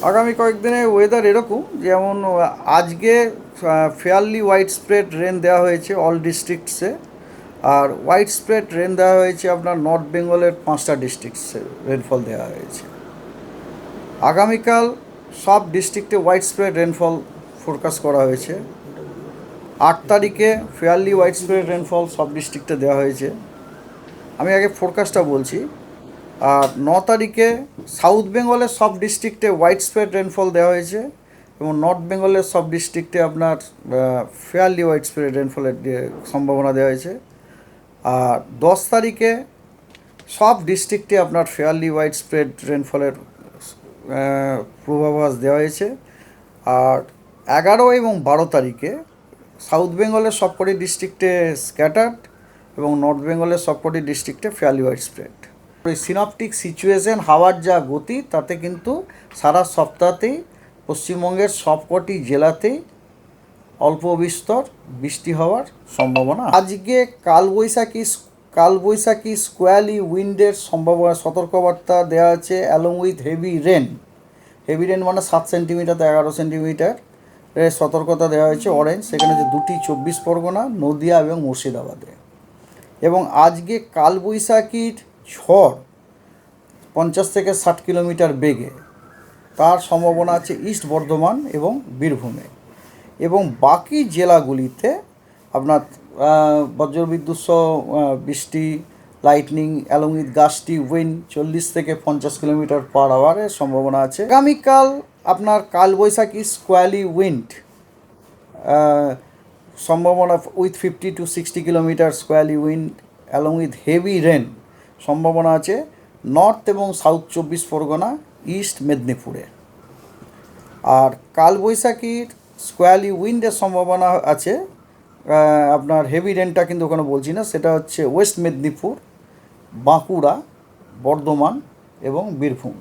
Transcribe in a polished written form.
আগামী কয়েকদিনে ওয়েদার এরকম, যেমন আজকে ফেয়ারলি হোয়াইট স্প্রেড রেন দেওয়া হয়েছে অল ডিস্ট্রিক্টসে। আর হোয়াইট স্প্রেড রেন দেওয়া হয়েছে আপনার নর্থ বেঙ্গলের 5টা ডিস্ট্রিক্টসে রেনফল দেওয়া হয়েছে। আগামীকাল সব ডিস্ট্রিক্টে হোয়াইট স্প্রেড রেনফল ফোরকাস্ট করা হয়েছে। 8 তারিখে ফেয়ারলি হোয়াইট স্প্রেড রেনফল সব ডিস্ট্রিক্টে দেওয়া হয়েছে। আমি আগে ফোরকাস্টটা বলছি। আর 9 তারিখে সাউথ বেঙ্গলের সব ডিস্ট্রিক্টে হোয়াইট স্প্রেড রেনফল দেওয়া হয়েছে এবং নর্থ বেঙ্গলের সব ডিস্ট্রিক্টে আপনার ফেয়ারলি হোয়াইট স্প্রেড রেনফলের সম্ভাবনা দেওয়া হয়েছে। আর 10 তারিখে সব ডিস্ট্রিক্টে আপনার ফেয়ারলি হোয়াইট স্প্রেড রেনফলের পূর্বাভাস দেওয়া হয়েছে। আর 11 এবং 12 তারিখে সাউথ বেঙ্গলের সবকটি ডিস্ট্রিক্টে স্ক্যাটার্ড এবং নর্থ বেঙ্গলের সবকটি ডিস্ট্রিক্টে ফেয়ারলি হোয়াইট স্প্রেড। এই সিনপটিক সিচুয়েশন, হাওয়ার যা গতি, তাতে কিন্তু সারা সপ্তাহতেই পশ্চিমবঙ্গের সবকটি জেলাতেই অল্প বিস্তর বৃষ্টি হওয়ার সম্ভাবনা। আজকে কালবৈশাখী স্কোয়ালি উইন্ডের সম্ভাবনা সতর্কবার্তা দেওয়া আছে along with heavy rain. Heavy rain মানে 7 সেন্টিমিটার থেকে 11 সেন্টিমিটার সতর্কতা দেওয়া হয়েছে অরেঞ্জ। সেখানে যে 2টি 24 পরগনা, নদিয়া এবং মুর্শিদাবাদে। এবং আজকে কালবৈশাখীর ঝড় 50 থেকে 60 কিলোমিটার বেগে, তার সম্ভাবনা আছে ইস্ট বর্ধমান এবং বীরভূমে। এবং বাকি জেলাগুলিতে আপনার বজ্রবিদ্যুৎ সহ বৃষ্টি, lightning along with gusty wind 40 থেকে 50 কিলোমিটার পার আওয়ারের সম্ভাবনা আছে। আগামীকাল আপনার কালবৈশাখী স্কোয়ালি উইন্ড সম্ভাবনা with 50 to 60 kilometre squally wind along with heavy rain সম্ভাবনা আছে নর্থ এবং সাউথ 24 পরগনা, ইস্ট মেদিনীপুরে। আর কালবৈশাখীর স্কোয়ালি উইন্ডের সম্ভাবনা আছে আপনার হেভি রেনটা কিন্তু ওখানে বলছি না, সেটা হচ্ছে ওয়েস্ট মেদিনীপুর, বাঁকুড়া, বর্ধমান এবং বীরভূম।